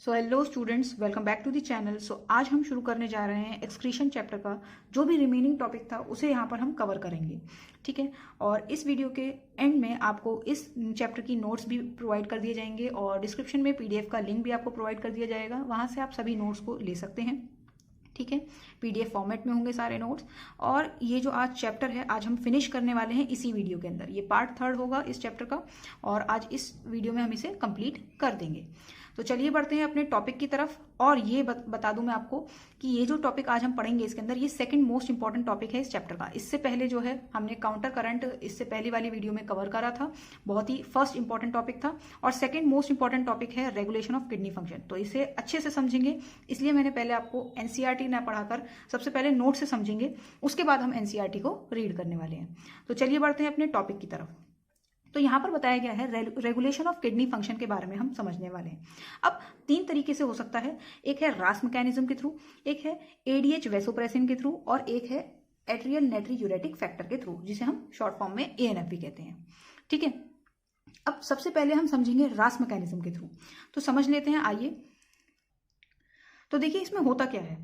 So hello students, welcome back to the channel. So आज हम शुरू करने जा रहे हैं एक्सक्रीशन चैप्टर का। जो भी रिमेनिंग टॉपिक था उसे यहाँ पर हम कवर करेंगे, ठीक है। और इस वीडियो के एंड में आपको इस चैप्टर की नोट्स भी प्रोवाइड कर दिए जाएंगे और डिस्क्रिप्शन में पीडीएफ का लिंक भी आपको प्रोवाइड कर दिया जाएगा, वहाँ से आप सभी नोट्स को ले सकते हैं, ठीक है। पीडीएफ फॉर्मेट में होंगे सारे नोट्स। और ये जो आज चैप्टर है, आज हम फिनिश करने वाले हैं इसी वीडियो के अंदर। ये पार्ट 3 होगा इस चैप्टर का और आज इस वीडियो में हम इसे कंप्लीट कर देंगे। तो चलिए बढ़ते हैं अपने टॉपिक की तरफ। और ये बता दूं मैं आपको कि ये जो टॉपिक आज हम पढ़ेंगे इसके अंदर, ये सेकंड मोस्ट इंपॉर्टेंट टॉपिक है इस चैप्टर का। इससे पहले जो है हमने काउंटर करंट इससे पहली वाली वीडियो में कवर करा था, बहुत ही फर्स्ट इंपॉर्टेंट टॉपिक था। और सेकंड मोस्ट इंपॉर्टेंट टॉपिक है रेगुलेशन ऑफ किडनी फंक्शन। तो इसे अच्छे से समझेंगे, इसलिए मैंने पहले आपको एनसीईआरटी ना पढ़ाकर सबसे पहले नोट से समझेंगे, उसके बाद हम एनसीईआरटी को रीड करने वाले हैं। तो चलिए बढ़ते हैं अपने टॉपिक की तरफ। तो यहां पर बताया गया है रेगुलेशन ऑफ किडनी फंक्शन के बारे में हम समझने वाले हैं। अब 3 तरीके से हो सकता है, एक है रास मैकेनिज्म के थ्रू, एक है एडीएच वैसोप्रेसिन के थ्रू और एक है एट्रियल नाइट्रीयूरेटिक फैक्टर के थ्रू, जिसे हम शॉर्ट फॉर्म में एएनएफ भी कहते हैं, ठीक है। अब सबसे पहले हम समझेंगे रास मैकेनिज्म के थ्रू। तो समझ लेते हैं, आइए। तो देखिए इसमें होता क्या है,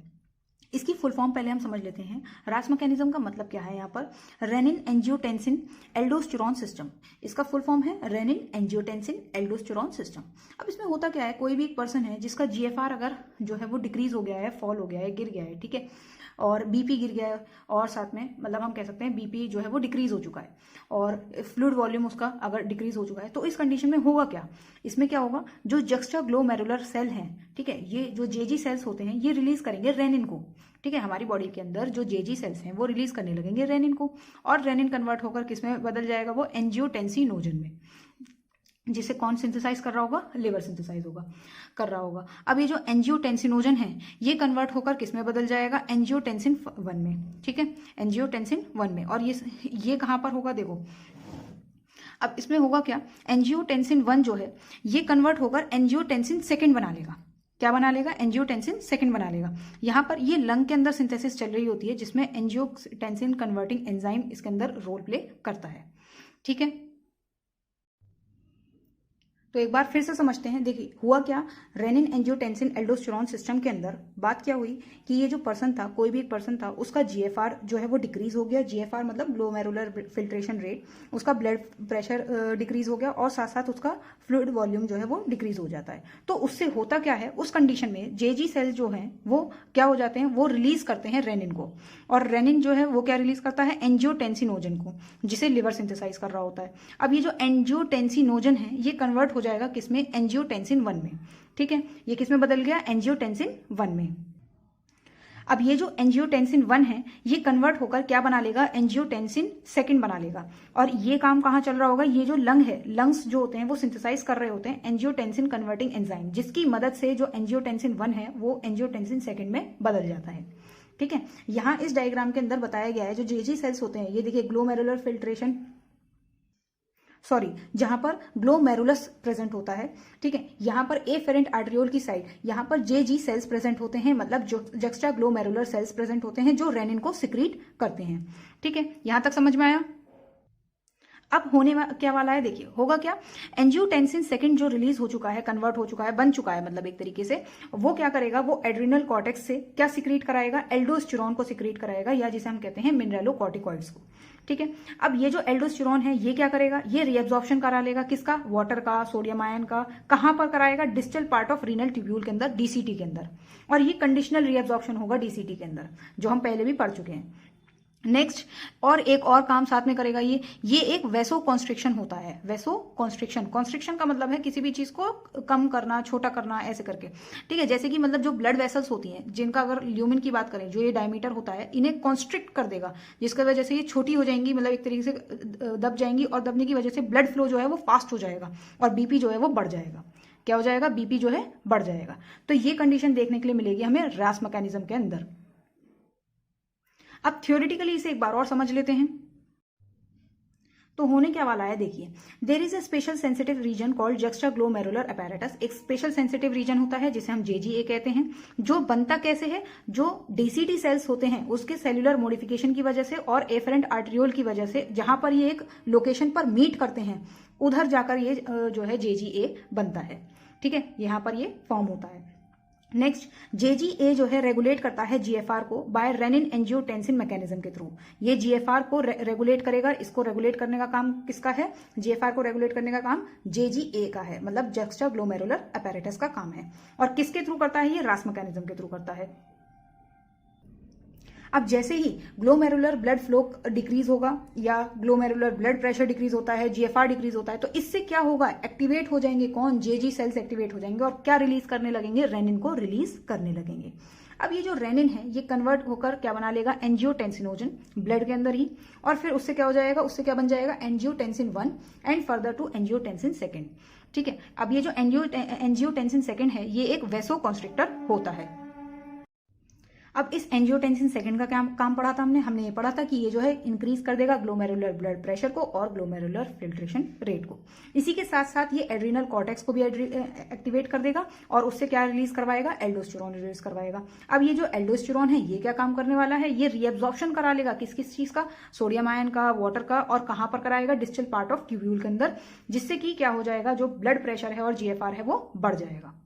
इसकी फुल फॉर्म पहले हम समझ लेते हैं। रास मैकेनिज्म का मतलब क्या है यहाँ पर, रेनिन एंजियोटेंसिन एल्डोस्टेरोन सिस्टम। इसका फुल फॉर्म है रेनिन एंजियोटेंसिन एल्डोस्टेरोन सिस्टम। अब इसमें होता क्या है, कोई भी एक पर्सन है जिसका जीएफआर अगर जो है वो डिक्रीज हो गया है, फॉल हो गया है, गिर गया है, ठीक है, और बीपी गिर गया है, और साथ में मतलब हम कह सकते हैं बीपी जो है वो डिक्रीज हो चुका है और फ्लूइड वॉल्यूम उसका अगर डिक्रीज हो चुका है, तो इस कंडीशन में होगा क्या, इसमें क्या होगा, जो जक्स्टाग्लोमेरुलर सेल हैं, ठीक है, ये जो जेजी सेल्स होते हैं, ये रिलीज करेंगे रेनिन को, ठीक है। हमारी बॉडी के अंदर जो जेजी सेल्स हैं वो रिलीज करने लगेंगे रेनिन को, और रेनिन कन्वर्ट होकर किस में बदल जाएगा, वो एंजियोटेंसिनोजन में, जिसे कौन सिंथेसाइज कर रहा होगा, लिवर सिंथेसाइज होगा कर रहा होगा। अब ये जो एंजियोटेंसिनोजन है ये कन्वर्ट होकर किस में बदल जाएगा, एंजियोटेंसिन 1 में, ठीक है, एंजियोटेंसिन 1 में। और ये कहां पर होगा, देखो अब इसमें होगा क्या, एंजियोटेंसिन 1 जो है ये कन्वर्ट होकर एंजियोटेंसिन 2 बना लेगा। क्या बना लेगा, एंजियोटेंसिन 2 बना लेगा। यहां पर ये लंग के अंदर सिंथेसिस चल रही होती है, जिसमें एंजियोटेंसिन कन्वर्टिंग एंजाइम इसके अंदर रोल प्ले करता है, ठीक है। तो एक बार फिर से समझते हैं। देखिए हुआ क्या, रेनिन एंजियोटेंसिन एल्डोस्टेरोन सिस्टम के अंदर बात क्या हुई कि ये जो पर्सन था, कोई भी एक पर्सन था, उसका जीएफआर जो है वो डिक्रीज हो गया। जीएफआर मतलब ग्लोमेरुलर फिल्ट्रेशन रेट, उसका ब्लड प्रेशर डिक्रीज हो गया और साथ साथ उसका फ्लूइड वॉल्यूम जो है वो डिक्रीज हो जाता है। तो उससे होता क्या है, उस कंडीशन में जेजी सेल्स जो हैं वो क्या हो जाते हैं, वो रिलीज करते हैं रेनिन को, और रेनिन जो है वो क्या रिलीज करता है, एंजियोटेंसिनोजन को, जिसे लिवर सिंथेसाइज कर रहा होता है। अब ये जो एंजियोटेंसिनोजन है ये कन्वर्ट हो जाएगा किसमें, एंजियोटेंसिन 1 में, ठीक है। ये किसमें बदल गया, एंजियोटेंसिन 1 में। अब ये जो एंजियोटेंसिन 1 है ये कन्वर्ट होकर क्या बना लेगा, एंजियोटेंसिन 2 बना लेगा। और ये काम कहाँ चल रहा होगा, ये जो लंग है, लंग्स जो होते हैं वो सिंथेसाइज कर रहे होते हैं एंजियोटेंसिन कन्वर्टिंग एंजाइम, जिसकी मदद से जो एंजियोटेंसिन 1 है वो एंजियोटेंसिन 2 में बदल जाता है, ठीक है। यहाँ इस डायग्राम के अंदर बताया गया है, जो जेजी सेल्स होते हैं, ये देखिए ग्लोमेरुलर फिल्ट्रेशन, जहां पर ग्लोमेरुलस प्रेजेंट होता है, ठीक है, यहां पर एफेरेंट आर्टरियोल की साइड यहां पर जेजी सेल्स प्रेजेंट होते हैं, मतलब जो जक्स्टा ग्लोमेरुलर सेल्स प्रेजेंट होते हैं जो रेनिन को सिक्रीट करते हैं, ठीक है। यहां तक समझ में आया। अब होने क्या वाला है, देखिए होगा क्या, एंजियोटेंसिन 2 जो रिलीज हो चुका है, कन्वर्ट हो चुका है, बन चुका है, मतलब एक तरीके से वो क्या करेगा, वो एड्रिनल कॉर्टेक्स से क्या सिक्रीट कराएगा, एल्डोस्टेरोन को सिक्रीट कराएगा, या जिसे हम कहते हैं मिनरलोकॉर्टिकॉइड्स को, ठीक है। अब ये जो एल्डोस्टेरोन है ये क्या करेगा, ये रीअब्जॉर्प्शन करा लेगा, किसका, वाटर का, सोडियम आयन का, कहां पर कराएगा, distal part of renal tubule के अंदर, डीसीटी के अंदर। और ये कंडीशनल रीअब्जॉर्प्शन होगा डीसीटी के अंदर, जो हम पहले भी पढ़ चुके हैं। नेक्स्ट, और एक और काम साथ में करेगा ये एक वेसो कॉन्स्ट्रिक्शन होता है। वेसो कॉन्स्ट्रिक्शन, कॉन्स्ट्रिक्शन का मतलब है किसी भी चीज को कम करना, छोटा करना, ऐसे करके, ठीक है। जैसे कि मतलब जो ब्लड वेसल्स होती हैं, जिनका अगर ल्यूमिन की बात करें, जो ये डायमीटर होता है, इन्हें कॉन्स्ट्रिक्ट कर देगा, जिसकी वजह से ये छोटी हो जाएंगी, मतलब एक तरीके से दब जाएंगी, और दबने की वजह से ब्लड फ्लो जो है वो फास्ट हो जाएगा और बीपी जो है वो बढ़ जाएगा। क्या हो जाएगा, बीपी जो है बढ़ जाएगा। तो ये कंडीशन देखने के लिए मिलेगी हमें रास मैकेनिज्म के अंदर। अब थियोरेटिकली इसे एक बार और समझ लेते हैं। तो होने क्या वाला है, देखिए, there is a special sensitive reason called juxtaglomerular apparatus. एक स्पेशल सेंसिटिव रीजन होता है जिसे हम जेजीए कहते हैं, जो बनता कैसे है, जो डीसीटी सेल्स होते हैं उसके सेल्यूलर मॉडिफिकेशन की वजह से और एफरेंट आर्टरियोल की वजह से, जहां पर ये एक लोकेशन पर मीट करते हैं, उधर जाकर ये जो है जेजीए बनता है, ठीक है, यहाँ पर ये फॉर्म होता है। नेक्स्ट, जेजीए जो है रेगुलेट करता है जीएफआर को बाय रेनिन एंजियोटेंसिन मैकेनिज्म के थ्रू। ये जीएफआर को रेगुलेट करेगा। इसको रेगुलेट करने का काम किसका है? जीएफआर को रेगुलेट करने का काम जेजीए का है, मतलब जक्स्टा ग्लोमेरुलर अपैरेटस का काम है। और किसके थ्रू करता है? ये रास मैकेनिज्म के थ्रू करता है। अब जैसे ही ग्लोमेरुलर ब्लड फ्लो डिक्रीज होगा या ग्लोमेरुलर ब्लड प्रेशर डिक्रीज होता है, जीएफआर डिक्रीज होता है, तो इससे क्या होगा? एक्टिवेट हो जाएंगे कौन? जेजी सेल्स एक्टिवेट हो जाएंगे और क्या रिलीज करने लगेंगे? रेनिन को रिलीज करने लगेंगे। अब ये जो रेनिन है ये कन्वर्ट होकर क्या बना लेगा? एंजियोटेंसिनोजन ब्लड के अंदर ही, और फिर उससे क्या हो जाएगा? उससे क्या बन जाएगा? Angiotensin 1 and further to angiotensin 2। ठीक है, अब ये जो एंजियोटेंसिन 2 है ये एक वेसोकॉन्स्ट्रिक्टर होता है। अब इस एंजियोटेंसिन 2 का क्या काम पढ़ा था हमने ये पढ़ा था कि ये जो है इंक्रीज कर देगा ग्लोमेरुलर ब्लड प्रेशर को और ग्लोमेरुलर फिल्ट्रेशन रेट को। इसी के साथ साथ ये एड्रिनल कॉर्टेक्स को भी एक्टिवेट कर देगा और उससे क्या रिलीज करवाएगा? एल्डोस्टेरोन रिलीज करवाएगा। अब ये जो एल्डोस्टेरोन है ये क्या काम करने वाला है? ये रीएब्जॉर्प्शन करा लेगा किस किस चीज का? सोडियम आयन का, वाटर का, और कहां पर कराएगा? डिस्टल पार्ट ऑफ ट्यूब्यूल के अंदर, जिससे कि क्या हो जाएगा? जो ब्लड प्रेशर है और जीएफआर है वो बढ़ जाएगा।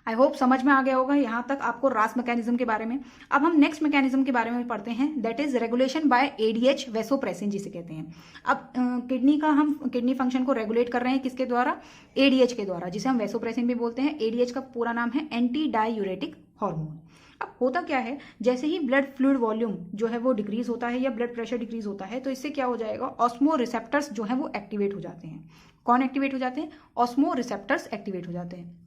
आई होप समझ में आ गया होगा यहाँ तक आपको रास मैकेनिज्म के बारे में। अब हम नेक्स्ट मैकेनिज्म के बारे में पढ़ते हैं, that is regulation bye ADH vasopressin जिसे कहते हैं। अब किडनी फंक्शन को रेगुलेट कर रहे हैं किसके द्वारा? एडीएच के द्वारा, जिसे हम वेसोप्रेसिन भी बोलते हैं। एडीएच का पूरा नाम है एंटी डायूरेटिक हार्मोन। अब होता क्या है, जैसे ही ब्लड फ्लूइड वॉल्यूम जो है वो डिक्रीज होता है या ब्लड प्रेशर डिक्रीज होता है, तो इससे क्या हो जाएगा? ऑस्मो रिसेप्टर्स जो है वो एक्टिवेट हो जाते हैं। कौन एक्टिवेट हो जाते हैं? ऑस्मो रिसेप्टर्स एक्टिवेट हो जाते हैं।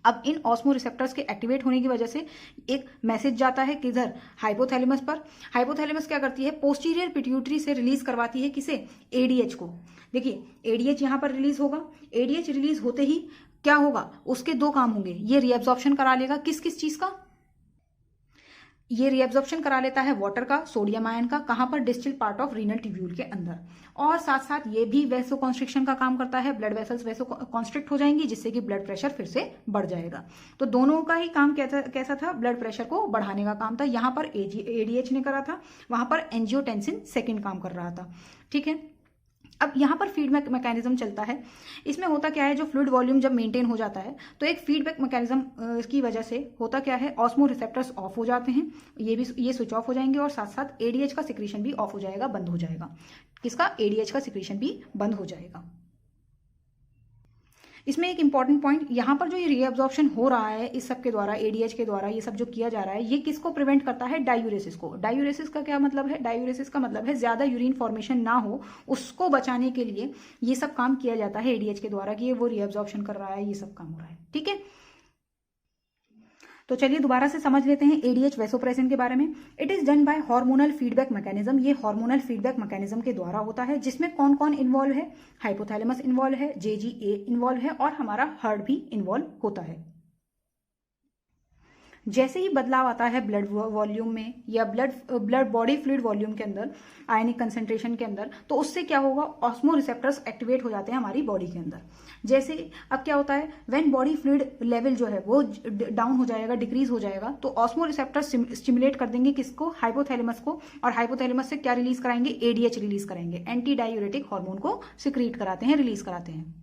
अब इन ऑस्मो रिसेप्टर्स के एक्टिवेट होने की वजह से एक मैसेज जाता है किधर? हाइपोथैलेमस पर। हाइपोथैलेमस क्या करती है? पोस्टीरियर पिट्यूटरी से रिलीज करवाती है किसे? एडीएच को। देखिए एडीएच यहां पर रिलीज होगा। एडीएच रिलीज होते ही क्या होगा? उसके दो काम होंगे। ये रीएब्जॉर्प्शन करा लेगा किस किस चीज का? ये रीएब्जॉर्प्शन करा लेता है वाटर का, सोडियम आयन का, कहां पर? Distal part of renal tubule के अंदर। और साथ साथ ये भी वेसो कॉन्स्ट्रिक्शन का काम करता है। ब्लड वेसल्स वेसो कॉन्स्ट्रिक्ट हो जाएंगी, जिससे कि ब्लड प्रेशर फिर से बढ़ जाएगा। तो दोनों का ही काम कैसा था? ब्लड प्रेशर को बढ़ाने का काम था। यहां पर एडीएच ने करा था, वहां पर एंजियोटेंसिन 2 काम कर रहा था। ठीक है, अब यहाँ पर फीडबैक मैकेनिज्म चलता है। इसमें होता क्या है, जो फ्लूइड वॉल्यूम जब मेंटेन हो जाता है तो एक फीडबैक मैकेनिज्म की वजह से होता क्या है? ऑस्मो रिसेप्टर्स ऑफ हो जाते हैं, ये स्विच ऑफ हो जाएंगे और साथ साथ एडीएच का सिक्रीशन भी ऑफ हो जाएगा, बंद हो जाएगा। किसका? एडीएच का सिक्रीशन भी बंद हो जाएगा। इसमें एक इंपॉर्टेंट पॉइंट, यहाँ पर जो ये रीअब्जॉर्प्शन हो रहा है इस सब के द्वारा, एडीएच के द्वारा ये सब जो किया जा रहा है, ये किसको प्रिवेंट करता है? डायूरेसिस को। डायूरेसिस का क्या मतलब है? डायूरेसिस का मतलब है ज्यादा यूरिन फॉर्मेशन ना हो, उसको बचाने के लिए ये सब काम किया जाता है एडीएच के द्वारा, कि ये वो रीअब्जॉर्प्शन कर रहा है, ये सब काम हो रहा है। ठीक है, तो चलिए दोबारा से समझ लेते हैं एडीएच वेसोप्रेसिन के बारे में। It is done by hormonal feedback mechanism. ये हार्मोनल फीडबैक मैकेनिज्म के द्वारा होता है, जिसमें कौन कौन इन्वॉल्व है? हाइपोथैलेमस इन्वॉल्व है, जेजीए इन्वॉल्व है और हमारा हार्ट भी इन्वॉल्व होता है। जैसे ही बदलाव आता है ब्लड वॉल्यूम में या ब्लड बॉडी फ्लूइड वॉल्यूम के अंदर, आयनिक कंसेंट्रेशन के अंदर, तो उससे क्या होगा? ऑस्मो रिसेप्टर्स एक्टिवेट हो जाते हैं हमारी बॉडी के अंदर। जैसे अब क्या होता है, व्हेन बॉडी फ्लूइड लेवल जो है वो डाउन हो जाएगा, डिक्रीज हो जाएगा, तो ऑस्मो रिसेप्टर्स स्टिमुलेट कर देंगे किसको? हाइपोथैलेमस को। और हाइपोथैलेमस से क्या रिलीज कराएंगे? एडीएच रिलीज कराएंगे। एंटी डायूरेटिक हार्मोन को सिक्रीट कराते हैं, रिलीज कराते हैं।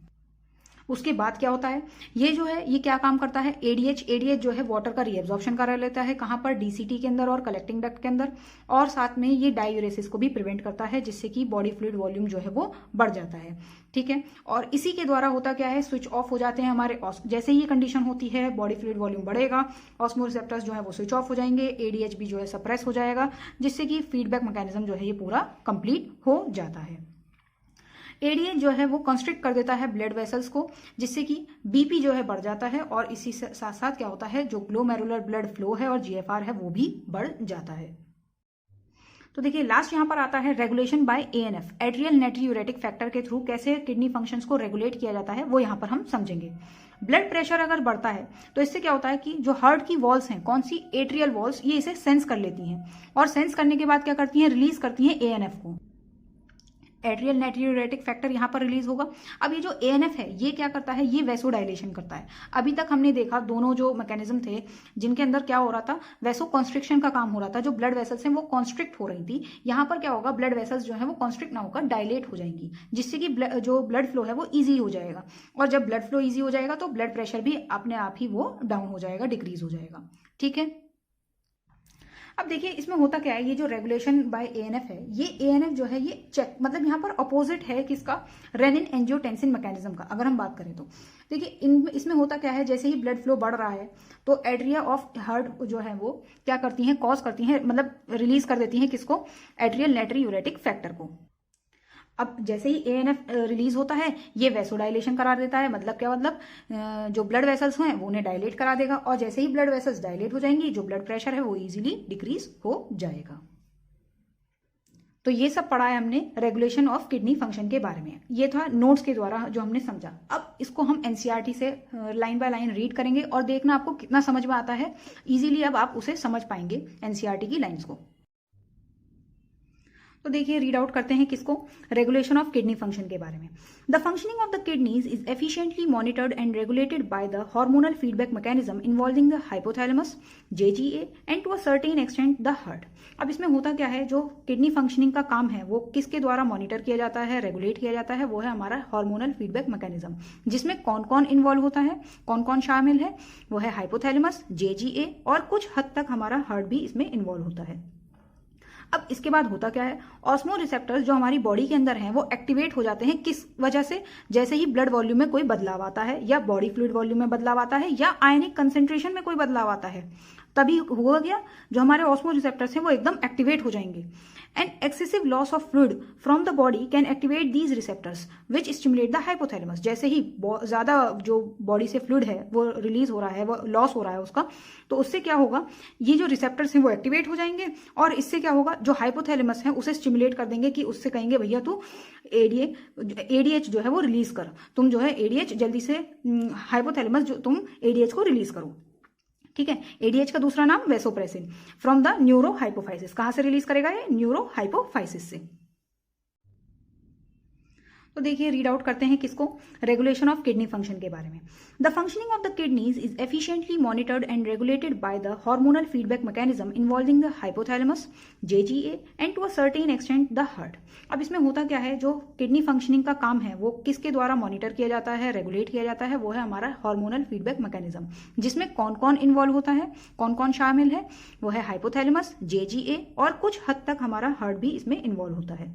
उसके बाद क्या होता है, ये जो है ये क्या काम करता है? एडीएच जो है वाटर का रीअब्जॉर्प्शन करा लेता है, कहां पर? डीसीटी के अंदर और कलेक्टिंग डक्ट के अंदर। और साथ में ये डायूरेसिस को भी प्रिवेंट करता है, जिससे कि बॉडी फ्लूइड वॉल्यूम जो है वो बढ़ जाता है। ठीक है, और इसी के द्वारा होता क्या है? स्विच ऑफ हो जाते हैं हमारे। जैसे ही कंडीशन होती है बॉडी फ्लूइड वॉल्यूम बढ़ेगा, ऑस्मो रिसेप्टर्स जो है वो स्विच ऑफ हो जाएंगे, एडीएच भी जो है सप्रेस हो जाएगा, जिससे कि फीडबैक मैकेनिज्म जो है ये पूरा कंप्लीट हो जाता है। एडीएच जो है वो कंस्ट्रिक्ट कर देता है ब्लड वेसल्स को, जिससे कि बीपी जो है बढ़ जाता है, और इसी साथ साथ क्या होता है, जो ग्लोमेरुलर ब्लड फ्लो है और जीएफआर है वो भी बढ़ जाता है। तो देखिए लास्ट यहां पर आता है regulation by ANF, atrial natriuretic factor के थ्रू कैसे किडनी फंक्शंस को रेगुलेट किया जाता है वो यहां पर हम समझेंगे। ब्लड प्रेशर अगर बढ़ता है तो इससे क्या होता है कि जो हार्ट की वॉल्स हैं, कौन सी? एट्रियल वॉल्स, ये इसे सेंस कर लेती हैं और सेंस करने के बाद क्या करती हैं? रिलीज करती हैं एएनएफ को। एट्रियल नाट्रियूरेटिक फैक्टर यहाँ पर रिलीज होगा। अब ये जो एएनएफ है ये क्या करता है, ये वैसोडाइलेशन करता है। अभी तक हमने देखा दोनों जो मैकेनिज्म थे जिनके अंदर क्या हो रहा था, वैसो कॉन्स्ट्रिक्शन का काम हो रहा था, जो ब्लड वेसल्स हैं वो कॉन्स्ट्रिक्ट हो रही थी। यहाँ पर क्या होगा, ब्लड वेसल्स जो है वो कॉन्स्ट्रिक्ट ना होकर डायलेट हो जाएंगी, जिससे कि जो ब्लड फ्लो है वो ईजी हो जाएगा। और जब ब्लड फ्लो ईजी हो जाएगा तो ब्लड प्रेशर भी अपने आप ही वो डाउन हो जाएगा, डिक्रीज हो जाएगा। ठीक है, अब देखिए इसमें होता क्या है, ये जो रेगुलेशन बाय एएनएफ है, ये एएनएफ जो है ये चेक मतलब यहाँ पर अपोजिट है किसका, रेनिन एंजियोटेंसिन मैकेनिज्म का। अगर हम बात करें तो देखिए इसमें होता क्या है, जैसे ही ब्लड फ्लो बढ़ रहा है तो एट्रिया ऑफ हार्ट जो है वो क्या करती हैं, कॉज करती हैं, मतलब रिलीज कर देती हैं किसको, एट्रियल नाट्रियूरेटिक फैक्टर को। अब जैसे ही एएनएफ रिलीज होता है ये वैसोडाइलेशन करा देता है, मतलब क्या, मतलब जो ब्लड वेसल्स हैं वो उन्हें डायलेट करा देगा, और जैसे ही ब्लड वेसल्स डायलेट हो जाएंगी जो ब्लड प्रेशर है वो इजीली डिक्रीज हो जाएगा। तो ये सब पढ़ा है हमने रेगुलेशन ऑफ किडनी फंक्शन के बारे में। ये था नोट्स के द्वारा जो हमने समझा। अब इसको हम एनसीईआरटी से लाइन बाय लाइन रीड करेंगे और देखना आपको कितना समझ में आता है। इजीली अब आप उसे समझ पाएंगे एनसीईआरटी की लाइन्स को। तो देखिए रीड आउट करते हैं किसको, रेगुलेशन ऑफ किडनी फंक्शन के बारे में। The functioning of the kidneys is efficiently monitored and regulated by the hormonal feedback mechanism involving the hypothalamus, JGA and to a certain extent the heart. अब इसमें होता क्या है, जो किडनी फंक्शनिंग का काम है वो किसके द्वारा मॉनिटर किया जाता है, रेगुलेट किया जाता है, वो है हमारा हार्मोनल फीडबैक मैकेनिज्म। जिसमें कौन कौन इन्वॉल्व होता है, कौन कौन शामिल है, वो है हाइपोथैलेमस, जेजीए और कुछ हद तक हमारा हार्ट भी इसमें इन्वॉल्व होता है। अब इसके बाद होता क्या है, ऑस्मो रिसेप्टर्स जो हमारी बॉडी के अंदर हैं वो एक्टिवेट हो जाते हैं। किस वजह से, जैसे ही ब्लड वॉल्यूम में कोई बदलाव आता है, या बॉडी फ्लूइड वॉल्यूम में बदलाव आता है, या आयनिक कंसेंट्रेशन में कोई बदलाव आता है, तभी हुआ गया जो हमारे ऑस्मो रिसेप्टर्स हैं वो एकदम एक्टिवेट हो जाएंगे। And excessive loss of fluid from the body can activate these receptors which stimulate the hypothalamus. जैसे ही ज्यादा जो बॉडी से फ्लूइड है वो रिलीज हो रहा है, वो लॉस हो रहा है उसका, तो उससे क्या होगा, ये जो रिसेप्टर्स हैं वो एक्टिवेट हो जाएंगे, और इससे क्या होगा, जो हाइपोथैलेमस है उसे स्टिमुलेट कर देंगे कि उससे कहेंगे भैया तू एडीएच जो है वो रिलीज कर, तुम जो है एडीएच जल्दी से, हाइपोथैलेमस जो तुम एडीएच को रिलीज करो। ठीक है, एडीएच का दूसरा नाम vasopressin from the neuro hypophysis. कहां से रिलीज करेगा ये, न्यूरो हाइपोफाइसिस से। तो देखिए रीड आउट करते हैं किसको, रेगुलेशन ऑफ किडनी फंक्शन के बारे में। The functioning of the kidneys is efficiently monitored and regulated by the hormonal feedback mechanism involving the hypothalamus, JGA and to a certain extent the heart. अब इसमें होता क्या है, जो किडनी फंक्शनिंग का काम है वो किसके द्वारा मॉनिटर किया जाता है, रेगुलेट किया जाता है, वो है हमारा हार्मोनल फीडबैक मैकेनिज्म। जिसमें कौन कौन इन्वॉल्व होता है, कौन कौन शामिल है, वो है हाइपोथैलेमस, जेजीए और कुछ हद तक हमारा हार्ट भी इसमें इन्वॉल्व होता है।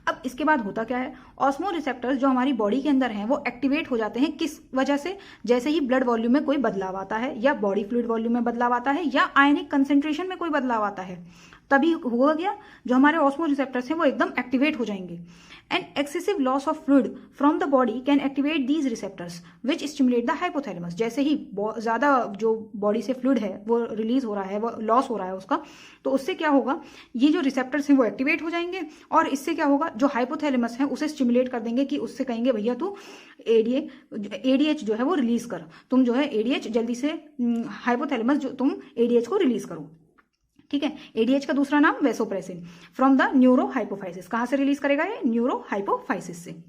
अब इसके बाद होता क्या है, ऑस्मो रिसेप्टर्स जो हमारी बॉडी के अंदर हैं वो एक्टिवेट हो जाते हैं। किस वजह से, जैसे ही ब्लड वॉल्यूम में कोई बदलाव आता है, या बॉडी फ्लूइड वॉल्यूम में बदलाव आता है, या आयनिक कंसेंट्रेशन में कोई बदलाव आता है, तभी हुआ गया जो हमारे ऑस्मो रिसेप्टर्स हैं वो एकदम एक्टिवेट हो जाएंगे। And excessive loss of fluid from the body can activate these receptors which stimulate the hypothalamus. जैसे ही ज्यादा जो बॉडी से फ्लूइड है वो रिलीज हो रहा है, वो लॉस हो रहा है उसका, तो उससे क्या होगा, ये जो रिसेप्टर्स हैं वो एक्टिवेट हो जाएंगे, और इससे क्या होगा, जो हाइपोथैलेमस है उसे स्टिमुलेट कर देंगे कि उससे कहेंगे भैया तू एडीएच जो है वो रिलीज कर, तुम जो है एडीएच जल्दी से, हाइपोथैलेमस जो तुम एडीएच को रिलीज करो। ठीक है, एडीएच का दूसरा नाम vasopressin from the neuro hypophysis. कहां से रिलीज करेगा ये, न्यूरो हाइपोफाइसिस से।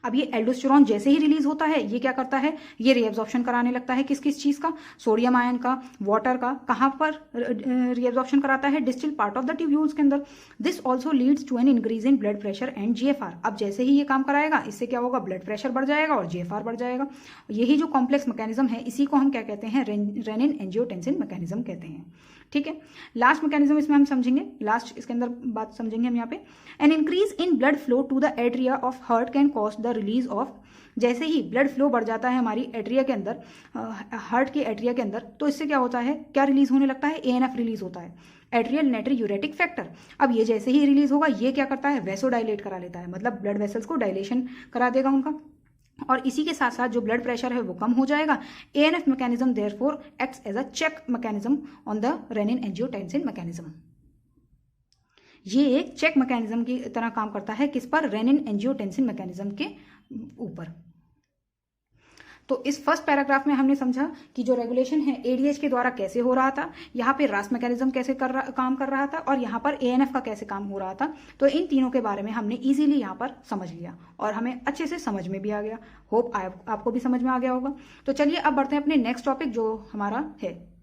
अब ये एल्डोस्टेरॉन जैसे ही रिलीज होता है ये क्या करता है, ये रीएब्जॉर्प्शन कराने लगता है किस किस चीज का, सोडियम आयन का, वाटर का। कहां पर रीएब्जॉर्प्शन कराता है, distal part of the tubules के अंदर। This also leads to an increase in blood pressure and GFR. अब जैसे ही ये काम कराएगा इससे क्या होगा, ब्लड प्रेशर बढ़ जाएगा और जीएफआर बढ़ जाएगा। यही जो कॉम्प्लेक्स मैकेनिज्म है इसी को हम क्या कहते हैं, रेनिन एंजियोटेंसिन मैकेनिज्म कहते हैं। ठीक है, लास्ट मैकेनिज्म इसमें हम समझेंगे, लास्ट इसके अंदर बात समझेंगे हम यहाँ पे। An increase in blood flow to the atria of heart can cause the release of. जैसे ही ब्लड फ्लो बढ़ जाता है हमारी एट्रिया के अंदर, हार्ट के एट्रिया के अंदर, तो इससे क्या होता है, क्या रिलीज होने लगता है, एएनएफ रिलीज होता है, एट्रियल नाट्रियूरेटिक फैक्टर। अब ये जैसे ही रिलीज होगा ये क्या करता है, वैसोडाइलेट करा लेता है, मतलब ब्लड वेसल्स को डायलेशन करा देगा उनका, और इसी के साथ साथ जो ब्लड प्रेशर है वो कम हो जाएगा। ANF mechanism therefore acts as a check mechanism on the renin angiotensin mechanism. ये एक चेक मैकेनिज्म की तरह काम करता है, किस पर, रेनिन एंजियोटेंसिन मैकेनिज्म के ऊपर। तो इस फर्स्ट पैराग्राफ में हमने समझा कि जो रेगुलेशन है एडीएच के द्वारा कैसे हो रहा था, यहाँ पे रास मैकेनिज्म कैसे काम कर रहा था, और यहाँ पर एएनएफ का कैसे काम हो रहा था। तो इन तीनों के बारे में हमने इजीली यहाँ पर समझ लिया और हमें अच्छे से समझ में भी आ गया। होप आपको भी समझ में आ गया होगा। तो चलिए अब बढ़ते हैं अपने नेक्स्ट टॉपिक जो हमारा है।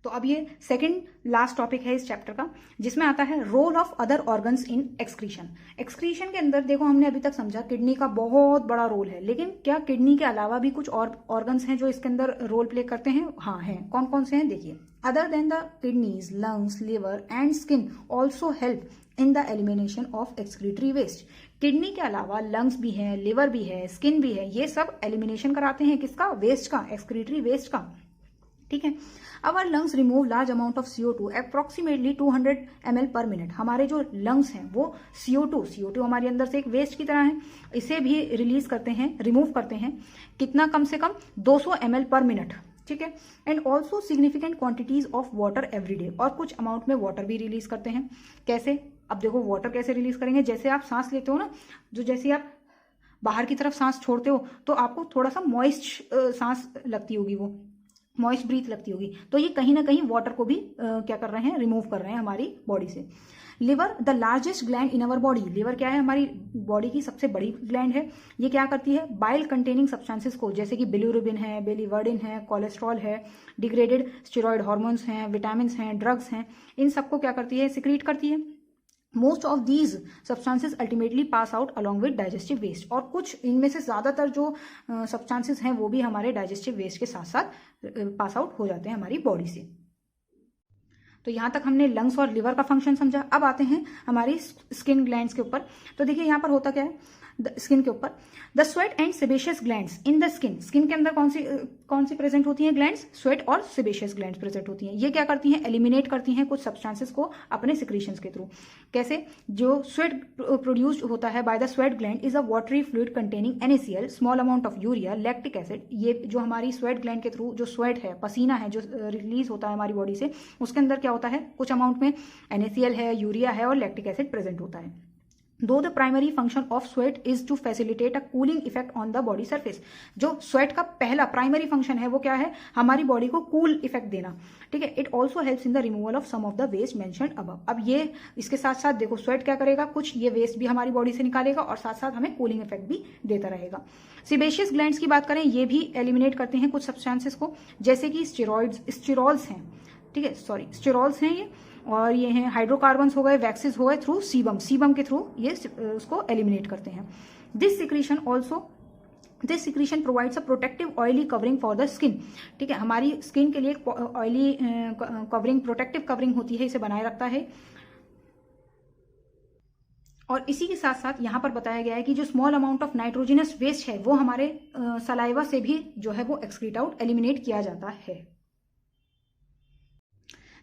तो अब ये सेकंड लास्ट टॉपिक है इस चैप्टर का, जिसमें आता है role of other organs in excretion. Excretion के अंदर देखो हमने अभी तक समझा किडनी का बहुत बड़ा रोल है, लेकिन क्या किडनी के अलावा भी कुछ और ऑर्गन्स हैं जो इसके अंदर रोल प्ले करते हैं? हाँ हैं। कौन कौन से हैं देखिए। Other than the kidneys, lungs, liver and skin also help in the elimination of excretory waste. Kidney के अलावा लंग्स भी हैं, लिवर भी है, स्किन भी है, ये सब एलिमिनेशन कराते हैं किसका? वेस्ट का, एक्सक्रीटरी वेस्ट का। ठीक है। Our lungs remove large amount of CO2 approximately 200 ml per minute. हमारे जो लंग्स हैं वो CO2 हमारे अंदर से एक वेस्ट की तरह है, इसे भी रिलीज करते हैं, रिमूव करते हैं। कितना? कम से कम 200 ml पर मिनट। ठीक है। And also significant quantities of water every day, और कुछ अमाउंट में वाटर भी रिलीज करते हैं। कैसे? अब देखो वाटर कैसे रिलीज करेंगे, जैसे आप सांस लेते हो ना, जो जैसे आप बाहर की तरफ सांस छोड़ते हो तो आपको थोड़ा सा मॉइस्ट सांस लगती होगी, वो मॉइस्ट ब्रीथ लगती होगी, तो ये कहीं ना कहीं वाटर को भी क्या कर रहे हैं? रिमूव कर रहे हैं हमारी बॉडी से। Liver the largest gland in our body. Liver क्या है? हमारी बॉडी की सबसे बड़ी ग्लैंड है। ये क्या करती है? बाइल कंटेनिंग सब्सटेंसेस को, जैसे कि बिलिरुबिन है, बिलीवर्डिन है, कोलेस्ट्रॉल है, डिग्रेडेड स्टेरॉइड हार्मोन्स हैं, विटामिन हैं, ड्रग्स हैं, इन सबको क्या करती है? सिक्रीट करती है। Most of these substances ultimately pass out along with digestive waste, और कुछ इनमें से ज्यादातर जो सब्सटेंसेस हैं वो भी हमारे डाइजेस्टिव वेस्ट के साथ साथ पास आउट हो जाते हैं हमारी बॉडी से। तो यहां तक हमने लंग्स और लिवर का फंक्शन समझा। अब आते हैं हमारी स्किन ग्लैंड्स के ऊपर। तो देखिए यहां पर होता क्या है स्किन के ऊपर, the sweat and sebaceous glands in the skin. Skin के अंदर कौन सी प्रेजेंट होती हैं ग्लैंड्स? स्वेट और सेबेशियस ग्लैंड्स प्रेजेंट होती हैं। ये क्या करती हैं? एलिमिनेट करती हैं कुछ सब्सटेंसेस को अपने सिक्रीशंस के थ्रू। कैसे? जो स्वेट प्रोड्यूस्ड होता है by the sweat gland is a watery fluid containing NaCl, small amount of urea, lactic acid. ये जो हमारी स्वेट ग्लैंड के थ्रू जो स्वेट है, पसीना है जो रिलीज होता है हमारी बॉडी से, उसके अंदर क्या होता है? कुछ अमाउंट में NaCl है, यूरिया है और लैक्टिक एसिड प्रेजेंट होता है। Though the primary function of sweat is to facilitate a cooling effect on the body surface. जो स्वेट का पहला प्राइमरी फंक्शन है वो क्या है? हमारी बॉडी को कूल इफेक्ट देना। ठीक है। It also helps in the removal of some of the waste mentioned above. अब ये इसके साथ साथ देखो स्वेट क्या करेगा? कुछ ये वेस्ट भी हमारी बॉडी से निकालेगा और साथ साथ हमें कूलिंग इफेक्ट भी देता रहेगा। सेबेशियस ग्लैंड्स की बात करें, ये भी एलिमिनेट करते हैं कुछ सब्सटेंसेस को, जैसे कि स्टेरॉल्स हैं। ठीक है, सॉरी स्टेरॉल्स हैं ये, और ये हैं हाइड्रोकार्बन्स हो गए, वैक्सीज हो गए, थ्रू सीबम के थ्रू ये उसको एलिमिनेट करते हैं। This secretion provides a protective oily covering for the skin. ठीक है, हमारी स्किन के लिए एक ऑयली कवरिंग, प्रोटेक्टिव कवरिंग होती है, इसे बनाए रखता है। और इसी के साथ साथ यहाँ पर बताया गया है कि जो small amount of nitrogenous waste है वो हमारे सलाइवा से भी जो है वो एक्सक्रीट आउट, एलिमिनेट किया जाता है।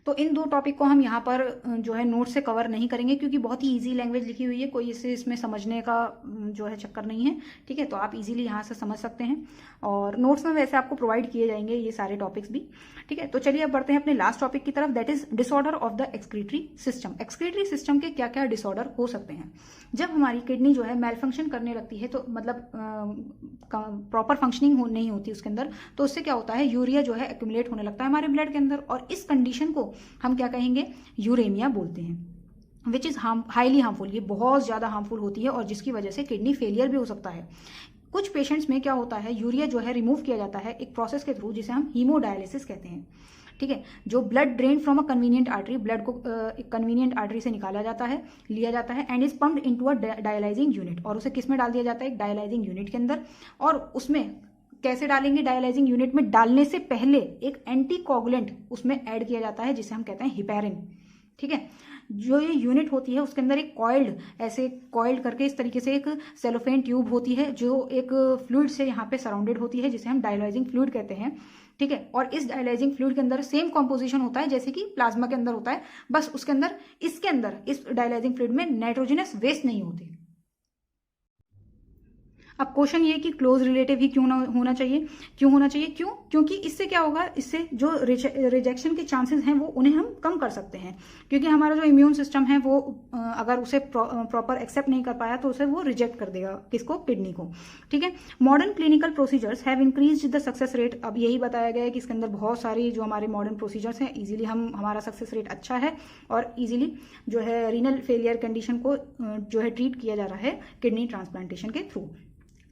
तो इन दो टॉपिक को हम यहाँ पर जो है नोट से कवर नहीं करेंगे, क्योंकि बहुत ही इजी लैंग्वेज लिखी हुई है, कोई इसे इसमें समझने का जो है चक्कर नहीं है। ठीक है, तो आप इजीली यहाँ से समझ सकते हैं, और नोट्स में वैसे आपको प्रोवाइड किए जाएंगे ये सारे टॉपिक्स भी। ठीक है, तो चलिए अब बढ़ते हैं अपने लास्ट टॉपिक की तरफ, that is disorder of the excretory system. Excretory system के क्या क्या डिसऑर्डर हो सकते हैं? जब हमारी किडनी जो है मेल फंक्शन करने लगती है, तो मतलब प्रॉपर फंक्शनिंग नहीं होती उसके अंदर, तो उससे क्या होता है? यूरिया जो है एक्यूमुलेट होने लगता है हमारे ब्लड के अंदर, और इस कंडीशन को हम क्या कहेंगे? यूरेमिया बोलते हैं, विच इज हाईली हार्मफुल। ये बहुत ज्यादा हार्मफुल होती है और जिसकी वजह से किडनी फेलियर भी हो सकता है। कुछ पेशेंट्स में क्या होता है? यूरिया जो है रिमूव किया जाता है एक प्रोसेस के थ्रू, जिसे हम हीमोडायलिसिस कहते हैं। ठीक है, जो blood drain from a convenient artery, blood को एक कन्वीनियंट आर्टरी से निकाला जाता है, लिया जाता है, and is pumped into a dialysing unit, और उसे किस में डाल दिया जाता है? एक डायलाइजिंग यूनिट के अंदर। और उसमें कैसे डालेंगे? डायलाइजिंग यूनिट में डालने से पहले एक एंटीकोगुलेंट उसमें ऐड किया जाता है, जिसे हम कहते हैं हिपैरिन। ठीक है, जो ये यूनिट होती है उसके अंदर एक कॉइल्ड करके इस तरीके से एक सेलोफेन ट्यूब होती है, जो एक फ्लूइड से यहाँ पे सराउंडेड होती है, जिसे हम डायलाइजिंग फ्लूइड कहते हैं। ठीक है, और इस डायलाइजिंग फ्लूइड के अंदर सेम कॉम्पोजिशन होता है जैसे कि प्लाज्मा के अंदर होता है, बस उसके अंदर इस डायलाइजिंग फ्लूइड में नाइट्रोजनस वेस्ट नहीं होती। अब क्वेश्चन ये कि क्लोज रिलेटिव ही क्यों ना होना चाहिए, क्यों होना चाहिए, क्योंकि इससे क्या होगा, इससे जो रिजेक्शन के चांसेस हैं वो उन्हें हम कम कर सकते हैं, क्योंकि हमारा जो इम्यून सिस्टम है वो अगर उसे प्रॉपर एक्सेप्ट नहीं कर पाया तो उसे वो रिजेक्ट कर देगा, किसको, किडनी को। ठीक है। Modern clinical procedures have increased the success rate. अब यही बताया गया है कि इसके अंदर बहुत सारी जो हमारे मॉडर्न प्रोसीजर्स हैं, इजीली हमारा सक्सेस रेट अच्छा है और इजीली जो है रीनल फेलियर कंडीशन को जो है ट्रीट किया जा रहा है किडनी ट्रांसप्लांटेशन के थ्रू।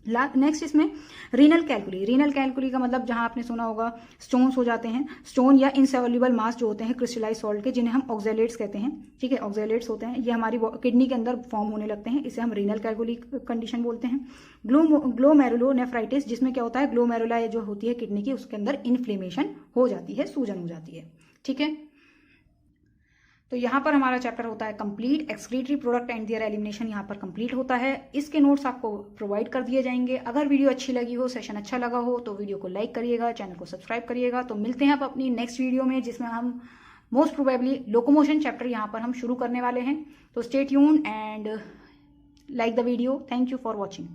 नेक्स्ट इसमें रीनल कैलकुली का मतलब जहां आपने सुना होगा स्टोन्स हो जाते हैं, स्टोन या इनसॉल्युबल मास जो होते हैं क्रिस्टलाइज सॉल्ट के, जिन्हें हम ऑक्सैलेट्स कहते हैं। ठीक है, ऑक्सैलेट्स होते हैं, ये हमारी किडनी के अंदर फॉर्म होने लगते हैं, इसे हम रीनल कैलकुली कंडीशन बोलते हैं। ग्लोमेरुलोनेफ्राइटिस, जिसमें क्या होता है, ग्लोमेरुला जो होती है किडनी की, उसके अंदर इन्फ्लेमेशन हो जाती है, सूजन हो जाती है। ठीक है, तो यहाँ पर हमारा चैप्टर होता है complete. Excretory product and there elimination यहाँ पर कंप्लीट होता है। इसके नोट्स आपको प्रोवाइड कर दिए जाएंगे। अगर वीडियो अच्छी लगी हो, सेशन अच्छा लगा हो, तो वीडियो को लाइक करिएगा, चैनल को सब्सक्राइब करिएगा। तो मिलते हैं आप अपनी नेक्स्ट वीडियो में, जिसमें हम मोस्ट प्रोबेबली लोकोमोशन चैप्टर यहाँ पर हम शुरू करने वाले हैं। तो stay tune and like the video. Thank you for watching.